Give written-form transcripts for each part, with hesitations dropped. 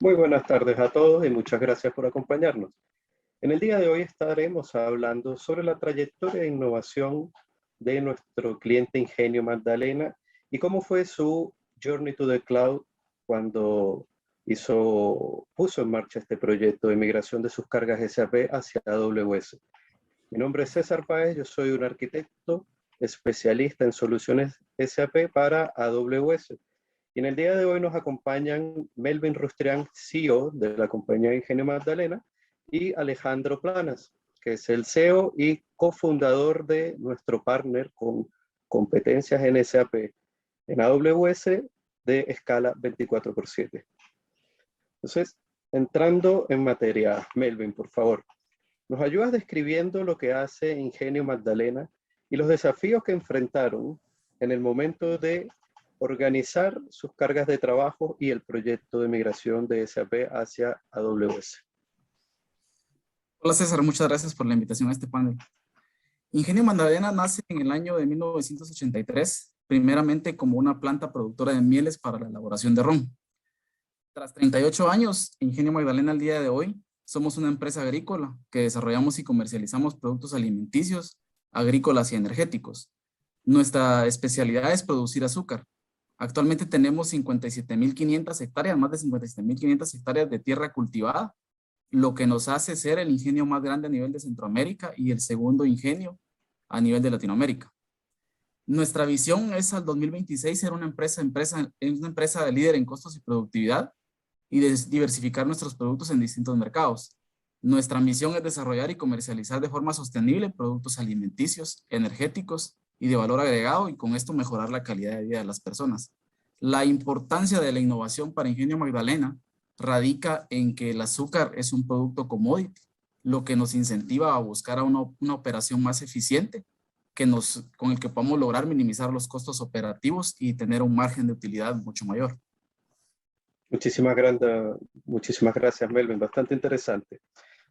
Muy buenas tardes a todos y muchas gracias por acompañarnos. En el día de hoy estaremos hablando sobre la trayectoria de innovación de nuestro cliente Ingenio Magdalena y cómo fue su Journey to the Cloud cuando puso en marcha este proyecto de migración de sus cargas SAP hacia AWS. Mi nombre es César Páez, yo soy un arquitecto especialista en soluciones SAP para AWS. Y en el día de hoy nos acompañan Melvin Rustrián, CEO de la compañía Ingenio Magdalena, y Alejandro Planas, que es el CEO y cofundador de nuestro partner con competencias en SAP en AWS de escala 24/7. Entonces, entrando en materia, Melvin, por favor, ¿nos ayudas describiendo lo que hace Ingenio Magdalena y los desafíos que enfrentaron en el momento de organizar sus cargas de trabajo y el proyecto de migración de SAP hacia AWS? Hola César, muchas gracias por la invitación a este panel. Ingenio Magdalena nace en el año de 1983, primeramente como una planta productora de mieles para la elaboración de ron. Tras 38 años, Ingenio Magdalena al día de hoy, somos una empresa agrícola que desarrollamos y comercializamos productos alimenticios, agrícolas y energéticos. Nuestra especialidad es producir azúcar. Actualmente tenemos 57.500 hectáreas, más de 57.500 hectáreas de tierra cultivada, lo que nos hace ser el ingenio más grande a nivel de Centroamérica y el segundo ingenio a nivel de Latinoamérica. Nuestra visión es al 2026 ser una empresa de líder en costos y productividad y de diversificar nuestros productos en distintos mercados. Nuestra misión es desarrollar y comercializar de forma sostenible productos alimenticios, energéticos y de valor agregado y con esto mejorar la calidad de vida de las personas. La importancia de la innovación para Ingenio Magdalena radica en que el azúcar es un producto commodity, lo que nos incentiva a buscar a una operación más eficiente con el que podamos lograr minimizar los costos operativos y tener un margen de utilidad mucho mayor. Muchísimas gracias, Melvin. Bastante interesante.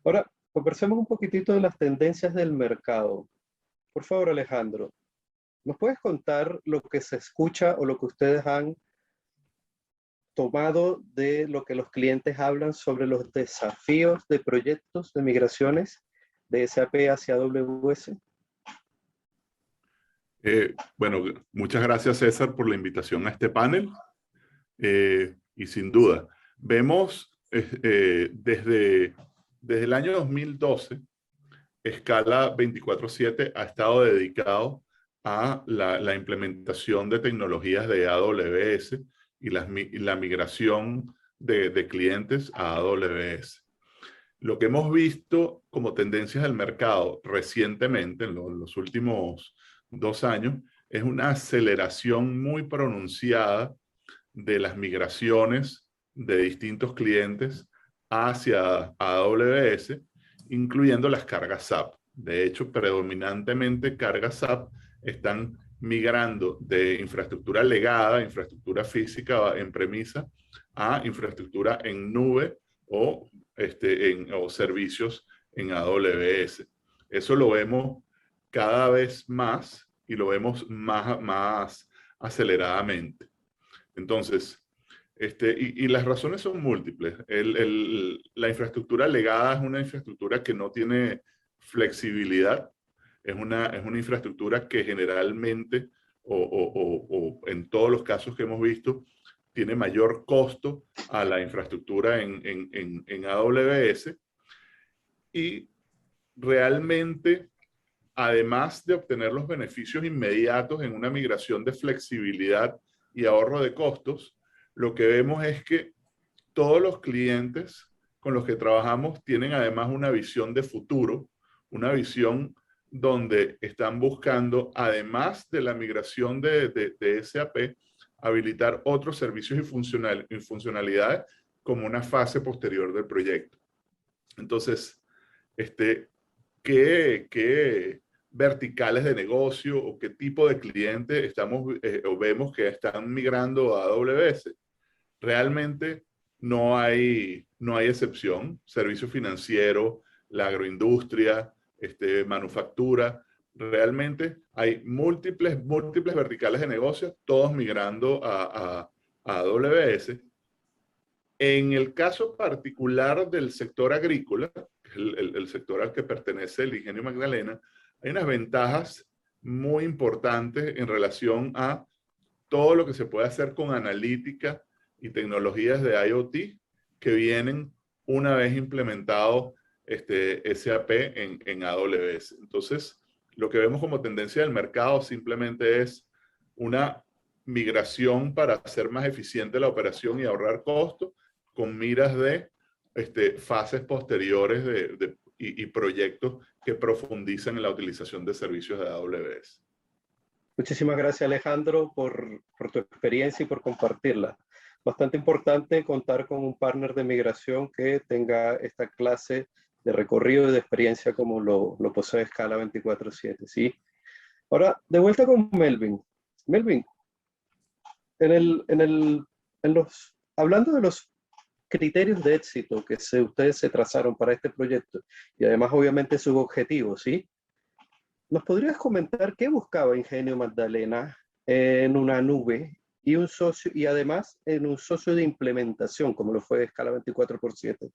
Ahora, conversemos un poquitito de las tendencias del mercado. Por favor, Alejandro, ¿nos puedes contar lo que se escucha o lo que ustedes han tomado de lo que los clientes hablan sobre los desafíos de proyectos de migraciones de SAP hacia AWS? Bueno, muchas gracias César por la invitación a este panel. Y sin duda, vemos desde el año 2012, Escala 24/7 ha estado dedicado a la implementación de tecnologías de AWS y la migración de clientes a AWS. Lo que hemos visto como tendencias del mercado recientemente, en los últimos 2 años, es una aceleración muy pronunciada de las migraciones de distintos clientes hacia AWS, incluyendo las cargas SAP. De hecho, predominantemente cargas SAP están migrando de infraestructura legada, infraestructura física en premisa, a infraestructura en nube o servicios en AWS. Eso lo vemos cada vez más y lo vemos más aceleradamente. Entonces, y las razones son múltiples. La infraestructura legada es una infraestructura que no tiene flexibilidad, es una infraestructura que generalmente, o en todos los casos que hemos visto, tiene mayor costo a la infraestructura en AWS y realmente, además de obtener los beneficios inmediatos en una migración de flexibilidad y ahorro de costos, lo que vemos es que todos los clientes con los que trabajamos tienen además una visión de futuro, una visión donde están buscando, además de la migración de SAP, habilitar otros servicios y funcionalidades como una fase posterior del proyecto. Entonces, ¿qué verticales de negocio o qué tipo de clientes estamos o vemos que están migrando a AWS? Realmente no hay excepción. Servicio financiero, la agroindustria, manufactura. Realmente hay múltiples verticales de negocio, todos migrando a AWS. En el caso particular del sector agrícola, que es el sector al que pertenece el Ingenio Magdalena, hay unas ventajas muy importantes en relación a todo lo que se puede hacer con analítica y tecnologías de IoT que vienen una vez implementado SAP en AWS. Entonces, lo que vemos como tendencia del mercado simplemente es una migración para hacer más eficiente la operación y ahorrar costos con miras de fases posteriores y proyectos que profundizan en la utilización de servicios de AWS. Muchísimas gracias, Alejandro, por tu experiencia y por compartirla. Bastante importante contar con un partner de migración que tenga esta clase de recorrido y de experiencia como lo posee Scala 24/7, ¿sí? Ahora, de vuelta con Melvin. Melvin, hablando de los criterios de éxito que ustedes se trazaron para este proyecto y además obviamente sus objetivos, ¿sí? ¿Nos podrías comentar qué buscaba Ingenio Magdalena en una nube y un socio, y además en un socio de implementación, como lo fue Scala 24/7?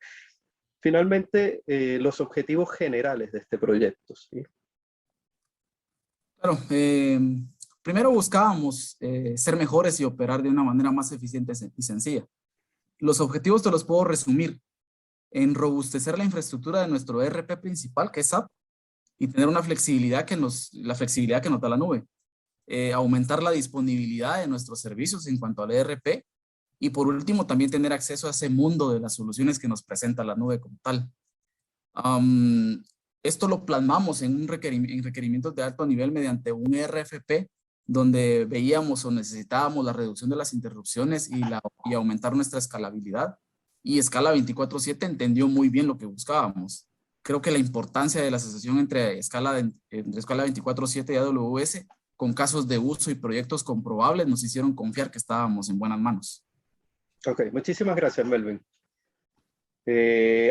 Finalmente, los objetivos generales de este proyecto, ¿sí? Claro, primero buscábamos ser mejores y operar de una manera más eficiente y sencilla. Los objetivos te los puedo resumir en robustecer la infraestructura de nuestro ERP principal, que es SAP, y tener una flexibilidad la flexibilidad que nos da la nube. Aumentar la disponibilidad de nuestros servicios en cuanto al ERP, y por último también tener acceso a ese mundo de las soluciones que nos presenta la nube como tal. Esto lo plasmamos en requerimientos de alto nivel mediante un RFP, donde veíamos o necesitábamos la reducción de las interrupciones y aumentar nuestra escalabilidad. Y Scala 24/7 entendió muy bien lo que buscábamos. Creo que la importancia de la asociación entre Scala 24/7 y AWS, con casos de uso y proyectos comprobables, nos hicieron confiar que estábamos en buenas manos. Ok, muchísimas gracias, Melvin.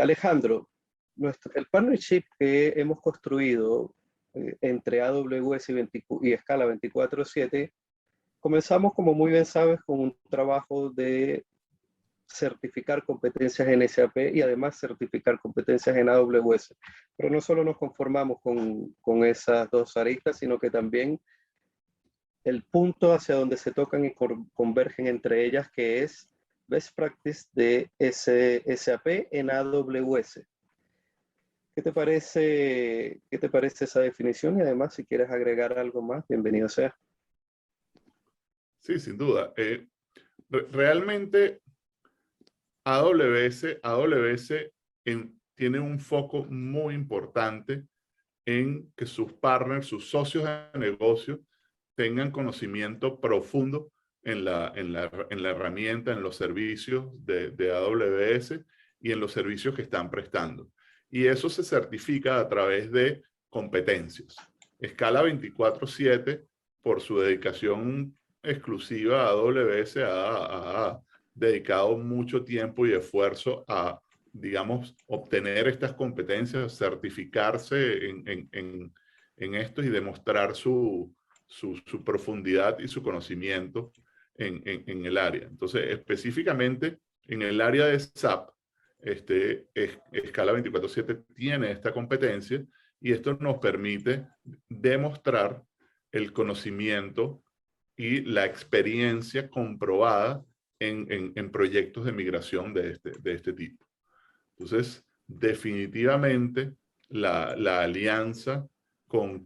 Alejandro, el partnership que hemos construido entre AWS y Scala 24/7, comenzamos, como muy bien sabes, con un trabajo de certificar competencias en SAP y además certificar competencias en AWS. Pero no solo nos conformamos con esas dos aristas, sino que también el punto hacia donde se tocan y convergen entre ellas, que es Best Practice de SAP en AWS. ¿Qué te parece esa definición? Y además, si quieres agregar algo más, bienvenido sea. Sí, sin duda. Realmente AWS tiene un foco muy importante en que sus partners, sus socios de negocio, tengan conocimiento profundo en la herramienta, en los servicios de AWS y en los servicios que están prestando. Y eso se certifica a través de competencias. Scala 24/7, por su dedicación exclusiva a AWS, ha dedicado mucho tiempo y esfuerzo a, digamos, obtener estas competencias, certificarse en esto y demostrar su profundidad y su conocimiento en el área. Entonces, específicamente en el área de SAP, Scala 24/7 tiene esta competencia y esto nos permite demostrar el conocimiento y la experiencia comprobada en proyectos de migración de este tipo. Entonces, definitivamente la alianza con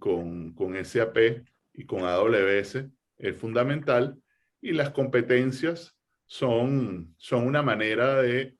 SAP y con AWS es fundamental, y las competencias son una manera de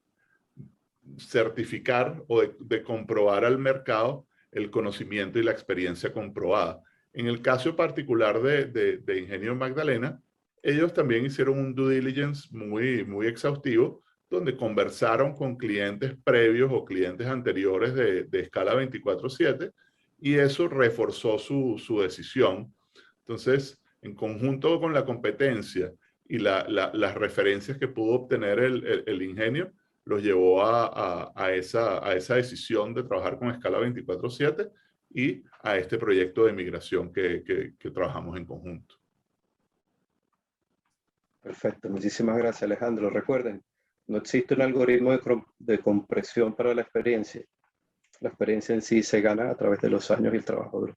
certificar o de comprobar al mercado el conocimiento y la experiencia comprobada. En el caso particular de Ingenio Magdalena, ellos también hicieron un due diligence muy exhaustivo, donde conversaron con clientes previos o clientes anteriores de Scala 24/7, y eso reforzó su decisión. Entonces, en conjunto con la competencia y las referencias que pudo obtener el Ingenio, los llevó a esa decisión de trabajar con Scala 24/7 y a este proyecto de migración que trabajamos en conjunto. Perfecto, muchísimas gracias, Alejandro. Recuerden, No existe un algoritmo de compresión para la experiencia. La experiencia en sí se gana a través de los años y el trabajo duro.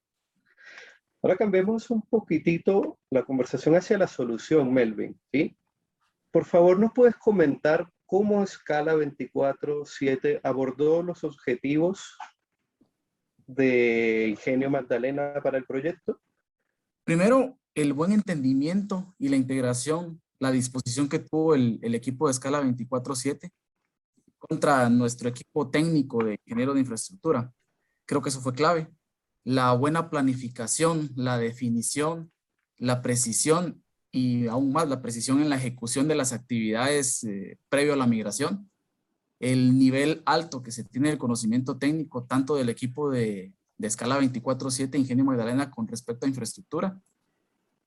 Ahora cambiemos un poquitito la conversación hacia la solución, Melvin, ¿sí? Por favor, ¿nos puedes comentar cómo Escala 24/7 abordó los objetivos de Ingenio Magdalena para el proyecto? Primero, el buen entendimiento y la integración, la disposición que tuvo el equipo de Escala 24/7 contra nuestro equipo técnico de ingeniero de infraestructura. Creo que eso fue clave. La buena planificación, la definición, la precisión y aún más la precisión en la ejecución de las actividades previo a la migración. El nivel alto que se tiene del conocimiento técnico tanto del equipo de Escala 24/7 Ingenio Magdalena con respecto a infraestructura.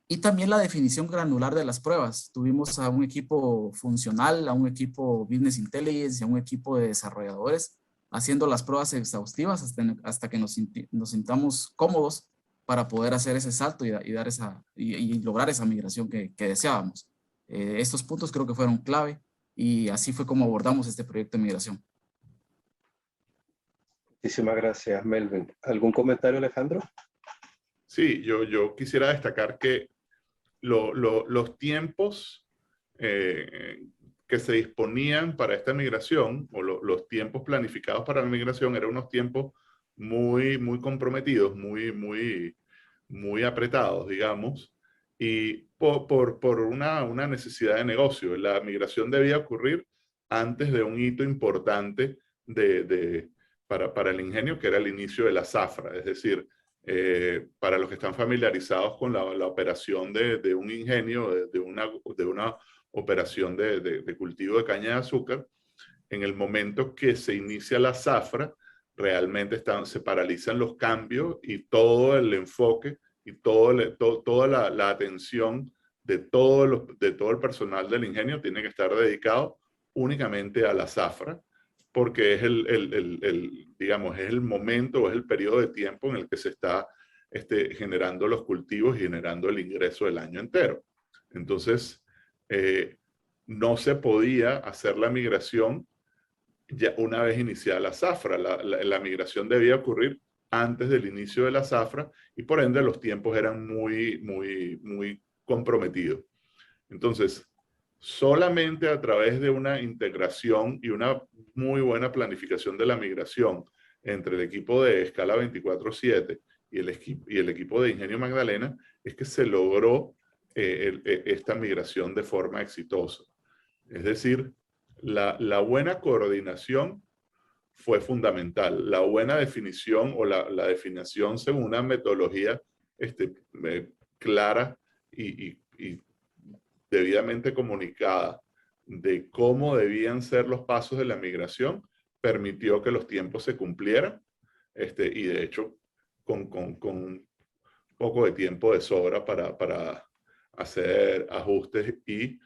Y también la definición granular de las pruebas. Tuvimos a un equipo funcional, a un equipo Business Intelligence y a un equipo de desarrolladores haciendo las pruebas exhaustivas hasta que nos sintamos cómodos para poder hacer ese salto y lograr esa migración que deseábamos. Estos puntos creo que fueron clave y así fue como abordamos este proyecto de migración. Muchísimas gracias, Melvin. ¿Algún comentario, Alejandro? Sí, yo quisiera destacar que los tiempos que se disponían para esta migración, o los tiempos planificados para la migración, eran unos tiempos muy comprometidos, muy apretados, digamos, y por una necesidad de negocio. La migración debía ocurrir antes de un hito importante para el ingenio, que era el inicio de la zafra, es decir, para los que están familiarizados con la operación de un ingenio, de una operación de cultivo de caña de azúcar, en el momento que se inicia la zafra, realmente se paralizan los cambios y todo el enfoque y toda la atención de todo el personal del ingenio tiene que estar dedicado únicamente a la zafra, porque es digamos, es el momento, es el periodo de tiempo en el que se está generando los cultivos y generando el ingreso del año entero. Entonces, no se podía hacer la migración ya una vez iniciada la zafra. La migración debía ocurrir antes del inicio de la zafra y por ende los tiempos eran muy comprometidos. Entonces, solamente a través de una integración y una muy buena planificación de la migración entre el equipo de Escala 24/7 y el equipo de Ingenio Magdalena es que se logró esta migración de forma exitosa. Es decir, la buena coordinación fue fundamental. La buena definición o la definición según una metodología clara y debidamente comunicada de cómo debían ser los pasos de la migración, permitió que los tiempos se cumplieran y de hecho con un poco de tiempo de sobra para hacer ajustes y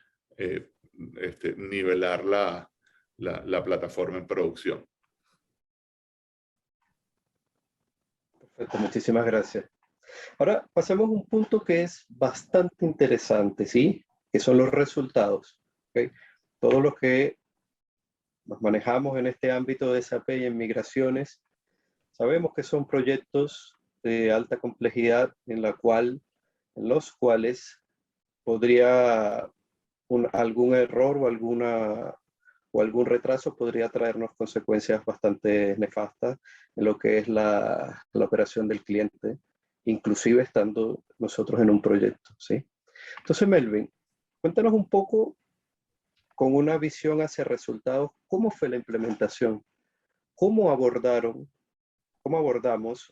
nivelar la plataforma en producción. Perfecto, muchísimas gracias. Ahora pasemos a un punto que es bastante interesante, ¿sí? Que son los resultados. ¿Okay? Todos los que nos manejamos en este ámbito de SAP y en migraciones, sabemos que son proyectos de alta complejidad en los cuales podría algún error o algún retraso podría traernos consecuencias bastante nefastas en lo que es la operación del cliente, inclusive estando nosotros en un proyecto, ¿sí? Entonces, Melvin, cuéntanos un poco con una visión hacia resultados, ¿cómo fue la implementación? ¿Cómo abordamos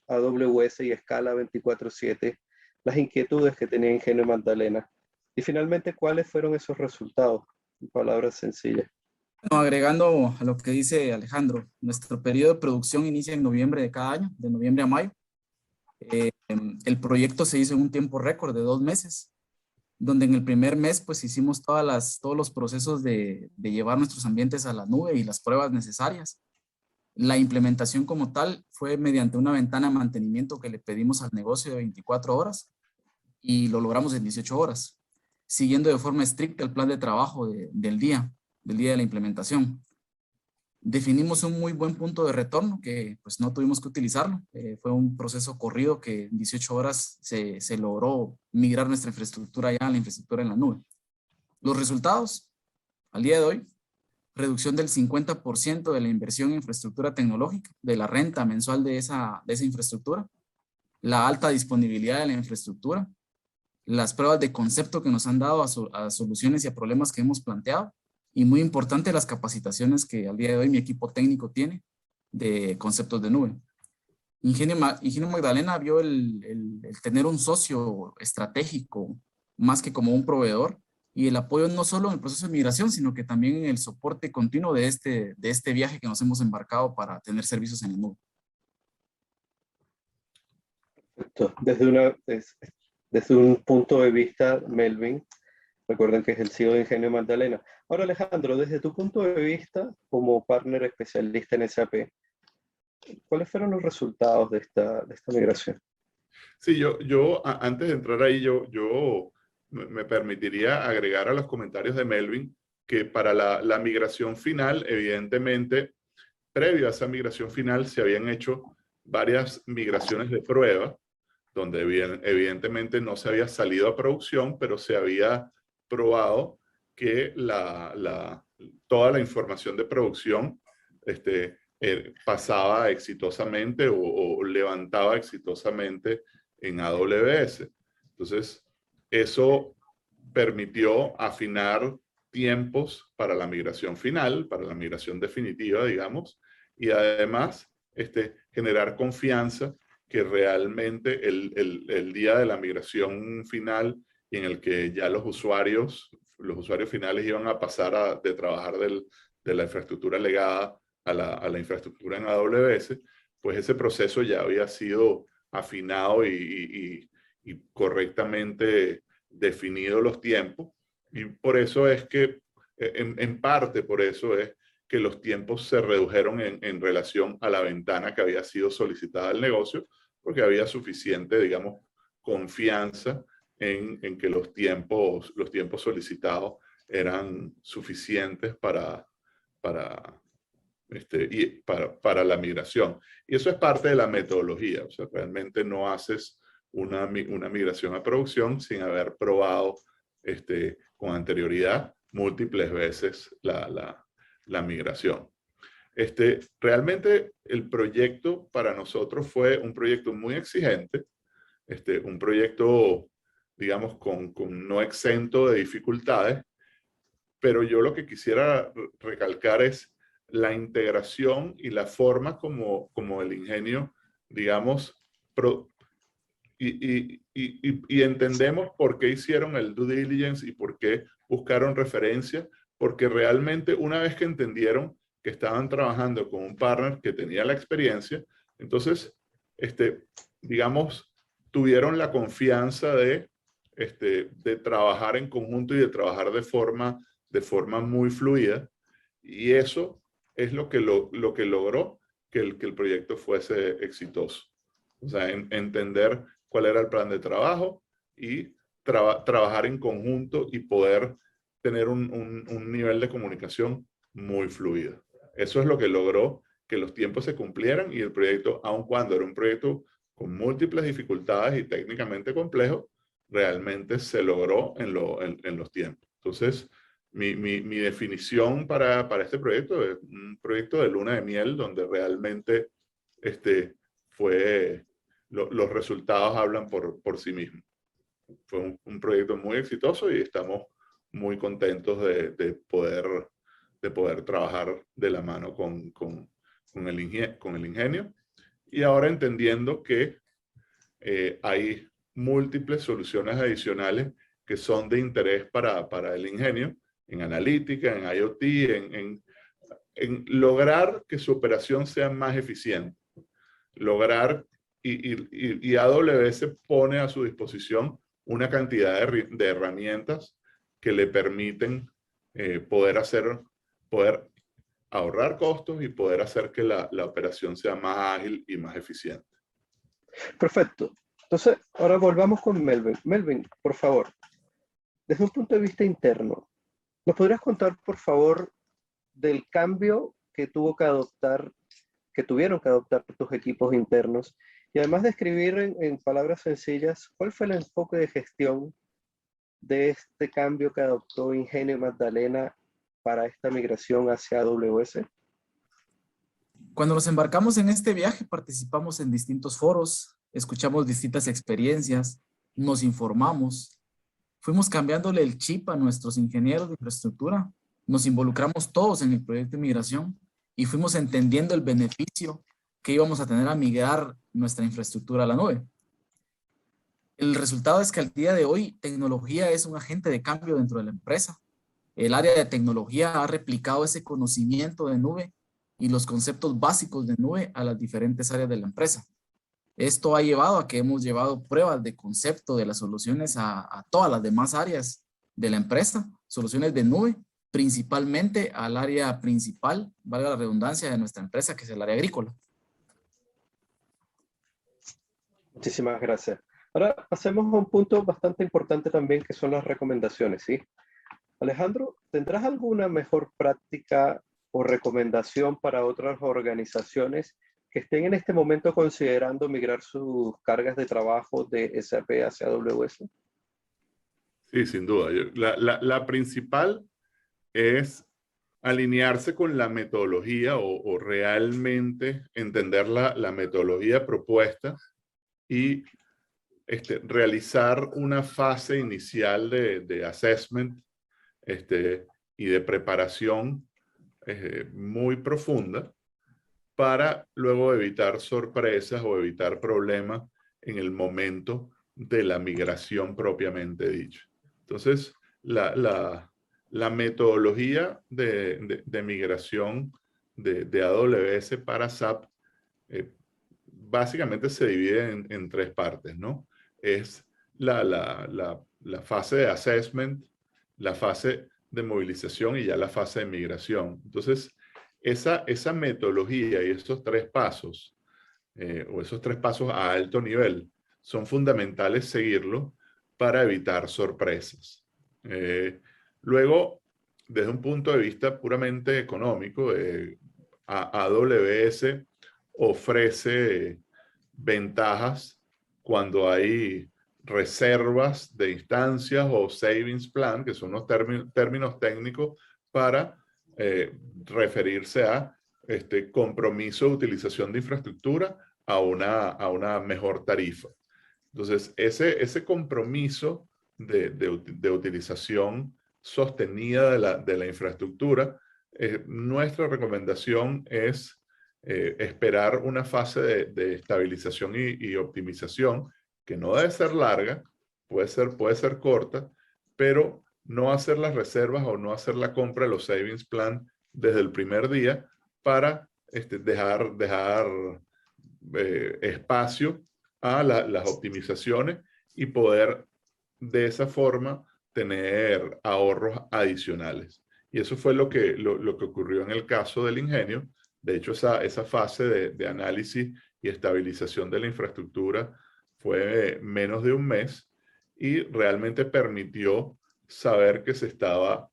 AWS y Escala 24/7 las inquietudes que tenía Ingenio Magdalena? Y finalmente, ¿cuáles fueron esos resultados? En palabras sencillas. Bueno, agregando a lo que dice Alejandro, nuestro periodo de producción inicia en noviembre de cada año, de noviembre a mayo. El proyecto se hizo en un tiempo récord de 2 meses, donde en el primer mes pues hicimos todos los procesos de llevar nuestros ambientes a la nube y las pruebas necesarias. La implementación como tal fue mediante una ventana de mantenimiento que le pedimos al negocio de 24 horas y lo logramos en 18 horas, siguiendo de forma estricta el plan de trabajo del día. del día de la implementación. Definimos un muy buen punto de retorno que pues no tuvimos que utilizarlo. Fue un proceso corrido que en 18 horas se logró migrar nuestra infraestructura ya a la infraestructura en la nube. Los resultados, al día de hoy, reducción del 50% de la inversión en infraestructura tecnológica, de la renta mensual de esa infraestructura, la alta disponibilidad de la infraestructura, las pruebas de concepto que nos han dado a soluciones y a problemas que hemos planteado, y muy importante las capacitaciones que al día de hoy mi equipo técnico tiene de conceptos de nube. Ingenio Magdalena vio el tener un socio estratégico más que como un proveedor, y el apoyo no solo en el proceso de migración, sino que también en el soporte continuo de este viaje que nos hemos embarcado para tener servicios en el nube. Desde un punto de vista, Melvin, recuerden que es el CEO de Ingenio Magdalena. Ahora, Alejandro, desde tu punto de vista como partner especialista en SAP, ¿cuáles fueron los resultados de esta migración? Sí, antes de entrar ahí, yo me permitiría agregar a los comentarios de Melvin que para la migración final, evidentemente, previo a esa migración final se habían hecho varias migraciones de prueba, donde evidentemente no se había salido a producción, pero se había probado que toda la información de producción pasaba exitosamente o levantaba exitosamente en AWS. Entonces, eso permitió afinar tiempos para la migración final, para la migración definitiva, digamos, y además generar confianza que realmente el día de la migración final y en el que ya los usuarios finales iban a pasar de trabajar de la infraestructura legada a la infraestructura en AWS, pues ese proceso ya había sido afinado y correctamente definido los tiempos. Y por eso es que, en parte por eso es que los tiempos se redujeron en relación a la ventana que había sido solicitada al negocio, porque había suficiente, digamos, confianza en que los tiempos solicitados eran suficientes para la migración. Y eso es parte de la metodología. O sea, realmente no haces una migración a producción sin haber probado con anterioridad múltiples veces la migración. Realmente el proyecto para nosotros fue un proyecto muy exigente, un proyecto, digamos, con no exento de dificultades, pero yo lo que quisiera recalcar es la integración y la forma como el Ingenio, digamos, y entendemos por qué hicieron el due diligence y por qué buscaron referencia, porque realmente una vez que entendieron que estaban trabajando con un partner que tenía la experiencia, entonces, digamos, tuvieron la confianza de trabajar en conjunto y de trabajar de forma muy fluida, y eso es lo que logró que el proyecto fuese exitoso. O sea, entender cuál era el plan de trabajo y trabajar en conjunto y poder tener un nivel de comunicación muy fluido. Eso es lo que logró que los tiempos se cumplieran y el proyecto, aun cuando era un proyecto con múltiples dificultades y técnicamente complejo, realmente se logró en los tiempos. Entonces, mi definición para este proyecto es un proyecto de luna de miel donde realmente los resultados hablan por sí mismos. Fue un proyecto muy exitoso y estamos muy contentos de poder trabajar de la mano con el Ingenio. Y ahora entendiendo que hay múltiples soluciones adicionales que son de interés para el Ingenio, en analítica, en IoT, en lograr que su operación sea más eficiente. Lograr, y AWS pone a su disposición una cantidad de herramientas que le permiten poder ahorrar costos y poder hacer que la operación sea más ágil y más eficiente. Perfecto. Entonces, ahora volvamos con Melvin. Melvin, por favor, desde un punto de vista interno, ¿Nos podrías contar, por favor, del cambio que tuvieron que adoptar tus equipos internos? Y además describir en palabras sencillas, ¿cuál fue el enfoque de gestión de este cambio que adoptó Ingenio Magdalena para esta migración hacia AWS? Cuando nos embarcamos en este viaje, participamos en distintos foros, escuchamos distintas experiencias, nos informamos, fuimos cambiándole el chip a nuestros ingenieros de infraestructura, nos involucramos todos en el proyecto de migración y fuimos entendiendo el beneficio que íbamos a tener a migrar nuestra infraestructura a la nube. El resultado es que al día de hoy, tecnología es un agente de cambio dentro de la empresa. El área de tecnología ha replicado ese conocimiento de nube y los conceptos básicos de nube a las diferentes áreas de la empresa. Esto ha llevado a que hemos llevado pruebas de concepto de las soluciones a todas las demás áreas de la empresa, soluciones de nube, principalmente al área principal, valga la redundancia, de nuestra empresa, que es el área agrícola. Muchísimas gracias. Ahora pasemos a un punto bastante importante también, que son las recomendaciones, ¿sí? Alejandro, ¿tendrás alguna mejor práctica o recomendación para otras organizaciones que estén en este momento considerando migrar sus cargas de trabajo de SAP hacia AWS? Sí, sin duda. La principal es alinearse con la metodología o realmente entender la metodología propuesta y realizar una fase inicial de assessment y de preparación muy profunda para luego evitar sorpresas o evitar problemas en el momento de la migración propiamente dicha. Entonces, la metodología de migración de AWS para SAP básicamente se divide en tres partes, ¿no? Es la fase de assessment, la fase de movilización y ya la fase de migración. Entonces, esa metodología y estos tres pasos, o esos tres pasos a alto nivel, son fundamentales seguirlo para evitar sorpresas. Luego, desde un punto de vista puramente económico, AWS ofrece ventajas cuando hay reservas de instancias o savings plan, que son los términos técnicos para referirse a compromiso de utilización de infraestructura a una mejor tarifa. Entonces, ese compromiso de utilización sostenida de la infraestructura, nuestra recomendación es esperar una fase de estabilización y optimización que no debe ser larga, puede ser corta, pero no hacer las reservas o no hacer la compra de los savings plan desde el primer día para dejar espacio a las optimizaciones y poder de esa forma tener ahorros adicionales. Y eso fue lo que ocurrió en el caso del Ingenio. De hecho, esa fase de análisis y estabilización de la infraestructura fue menos de un mes y realmente permitió saber que se estaba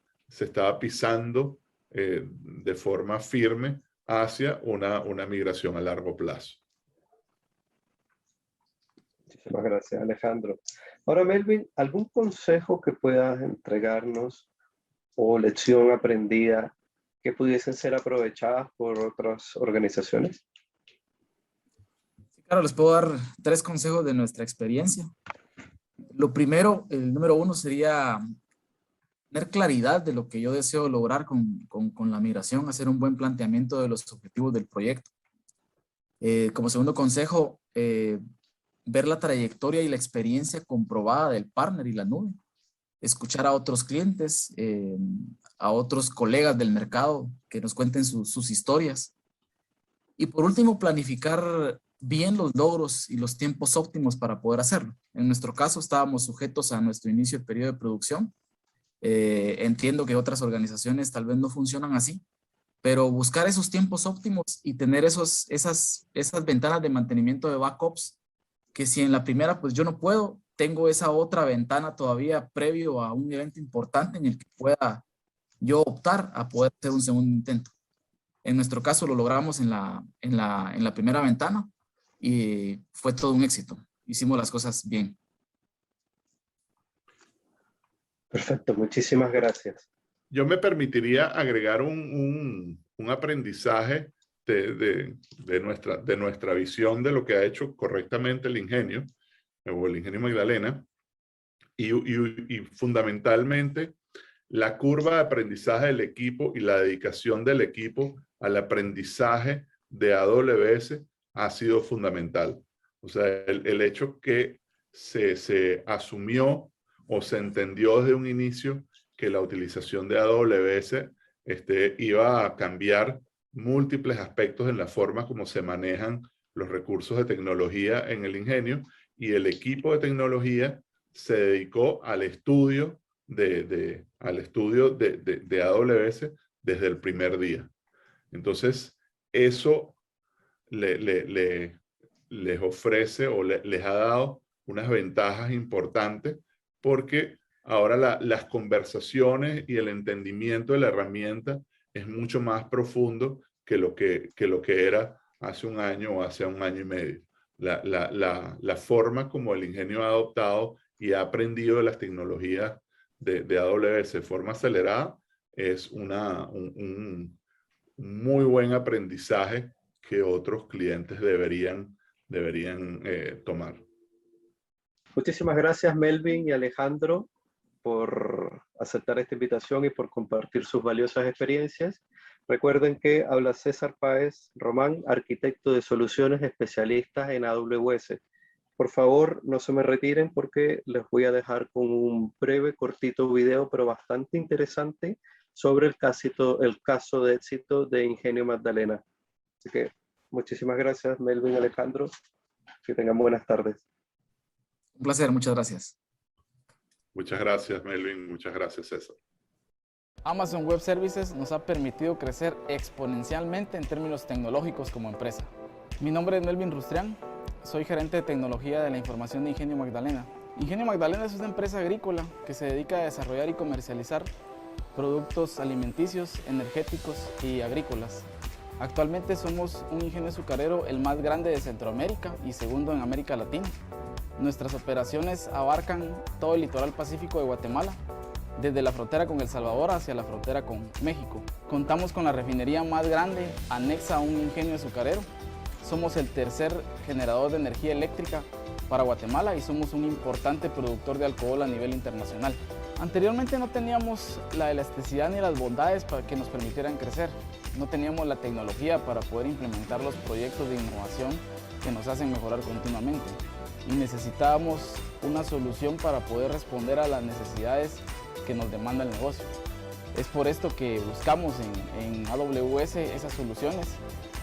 pisando de forma firme hacia una migración a largo plazo. Muchísimas gracias, Alejandro. Ahora, Melvin, ¿algún consejo que puedas entregarnos o lección aprendida que pudiesen ser aprovechadas por otras organizaciones? Sí, claro, les puedo dar 3 consejos de nuestra experiencia. Lo primero, el número 1 sería tener claridad de lo que yo deseo lograr con la migración, hacer un buen planteamiento de los objetivos del proyecto. Como segundo consejo, ver la trayectoria y la experiencia comprobada del partner y la nube. Escuchar a otros clientes, a otros colegas del mercado que nos cuenten sus historias. Y por último, planificar bien los logros y los tiempos óptimos para poder hacerlo. En nuestro caso, estábamos sujetos a nuestro inicio de periodo de producción. Entiendo que otras organizaciones tal vez no funcionan así, pero buscar esos tiempos óptimos y tener esas ventanas de mantenimiento de backups, que si en la primera pues yo no puedo, tengo esa otra ventana todavía previo a un evento importante en el que pueda yo optar a poder hacer un segundo intento. En nuestro caso lo logramos en la primera ventana y fue todo un éxito. Hicimos las cosas bien. Perfecto, muchísimas gracias. Yo me permitiría agregar un aprendizaje de nuestra visión de lo que ha hecho correctamente el ingenio, o el Ingenio Magdalena, y fundamentalmente la curva de aprendizaje del equipo y la dedicación del equipo al aprendizaje de AWS ha sido fundamental. O sea, el hecho que se asumió o se entendió desde un inicio que la utilización de AWS iba a cambiar múltiples aspectos en la forma como se manejan los recursos de tecnología en el ingenio, y el equipo de tecnología se dedicó al estudio de AWS desde el primer día. Entonces, eso les ofrece o les ha dado unas ventajas importantes, porque ahora las conversaciones y el entendimiento de la herramienta es mucho más profundo que lo que era hace un año o hace un año y medio. La forma como el ingenio ha adoptado y ha aprendido de las tecnologías de AWS de forma acelerada es un muy buen aprendizaje que otros clientes deberían tomar. Muchísimas gracias, Melvin y Alejandro, por aceptar esta invitación y por compartir sus valiosas experiencias. Recuerden que habla César Páez Román, arquitecto de soluciones especialistas en AWS. Por favor, no se me retiren porque les voy a dejar con un breve, cortito video, pero bastante interesante, sobre el caso de éxito de Ingenio Magdalena. Así que muchísimas gracias, Melvin y Alejandro. Que tengan buenas tardes. Un placer, muchas gracias. Muchas gracias, Melvin. Muchas gracias, César. Amazon Web Services nos ha permitido crecer exponencialmente en términos tecnológicos como empresa. Mi nombre es Melvin Rustrián, soy gerente de tecnología de la información de Ingenio Magdalena. Ingenio Magdalena es una empresa agrícola que se dedica a desarrollar y comercializar productos alimenticios, energéticos y agrícolas. Actualmente somos un ingenio azucarero el más grande de Centroamérica y segundo en América Latina. Nuestras operaciones abarcan todo el litoral pacífico de Guatemala, desde la frontera con El Salvador hacia la frontera con México. Contamos con la refinería más grande anexa a un ingenio azucarero. Somos el tercer generador de energía eléctrica para Guatemala y somos un importante productor de alcohol a nivel internacional. Anteriormente no teníamos la elasticidad ni las bondades para que nos permitieran crecer. No teníamos la tecnología para poder implementar los proyectos de innovación que nos hacen mejorar continuamente. Y necesitábamos una solución para poder responder a las necesidades que nos demanda el negocio. Es por esto que buscamos en AWS esas soluciones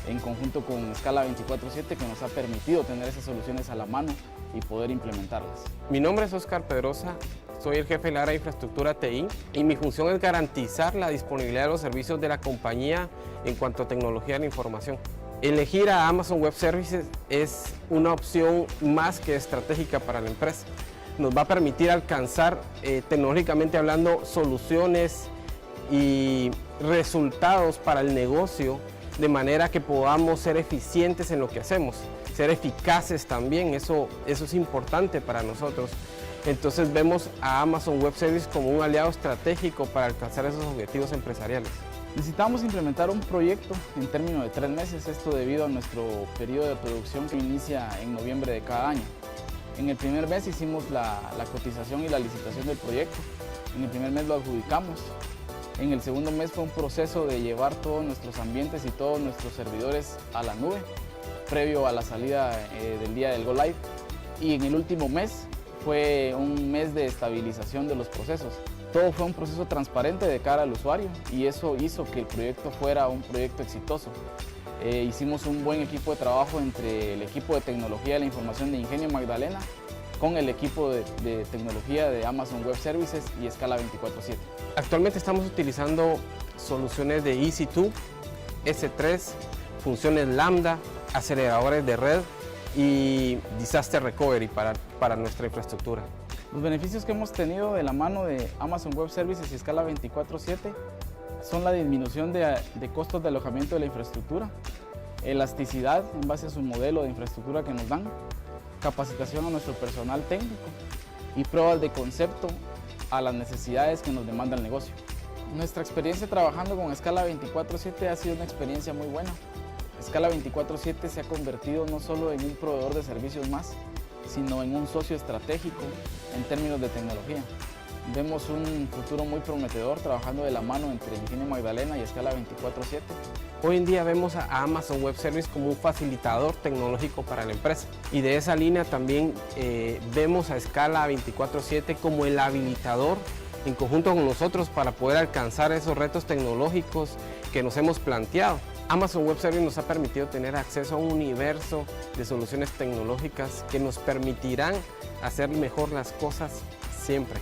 en conjunto con Scala 24/7, que nos ha permitido tener esas soluciones a la mano y poder implementarlas. Mi nombre es Oscar Pedrosa, soy el jefe del área de infraestructura TI y mi función es garantizar la disponibilidad de los servicios de la compañía en cuanto a tecnología de la información. Elegir a Amazon Web Services es una opción más que estratégica para la empresa. Nos va a permitir alcanzar, tecnológicamente hablando, soluciones y resultados para el negocio, de manera que podamos ser eficientes en lo que hacemos, ser eficaces también, eso es importante para nosotros. Entonces vemos a Amazon Web Services como un aliado estratégico para alcanzar esos objetivos empresariales. Necesitamos implementar un proyecto en términos de 3 meses, esto debido a nuestro periodo de producción que inicia en noviembre de cada año. En el primer mes hicimos la cotización y la licitación del proyecto, en el primer mes lo adjudicamos. En el segundo mes fue un proceso de llevar todos nuestros ambientes y todos nuestros servidores a la nube, previo a la salida del día del Go Live. Y en el último mes fue un mes de estabilización de los procesos. Todo fue un proceso transparente de cara al usuario y eso hizo que el proyecto fuera un proyecto exitoso. Hicimos un buen equipo de trabajo entre el equipo de tecnología de la información de Ingenio Magdalena con el equipo de tecnología de Amazon Web Services y Scala 24/7. Actualmente estamos utilizando soluciones de EC2, S3, funciones Lambda, aceleradores de red y Disaster Recovery para nuestra infraestructura. Los beneficios que hemos tenido de la mano de Amazon Web Services y Scala 24/7 son la disminución de costos de alojamiento de la infraestructura, elasticidad en base a su modelo de infraestructura que nos dan, capacitación a nuestro personal técnico y pruebas de concepto a las necesidades que nos demanda el negocio. Nuestra experiencia trabajando con Escala 24/7 ha sido una experiencia muy buena. Escala 24/7 se ha convertido no solo en un proveedor de servicios más, sino en un socio estratégico en términos de tecnología. Vemos un futuro muy prometedor trabajando de la mano entre Ingenio Magdalena y Escala 24/7. Hoy en día vemos a Amazon Web Services como un facilitador tecnológico para la empresa, y de esa línea también vemos a Escala 24/7 como el habilitador en conjunto con nosotros para poder alcanzar esos retos tecnológicos que nos hemos planteado. Amazon Web Services nos ha permitido tener acceso a un universo de soluciones tecnológicas que nos permitirán hacer mejor las cosas siempre.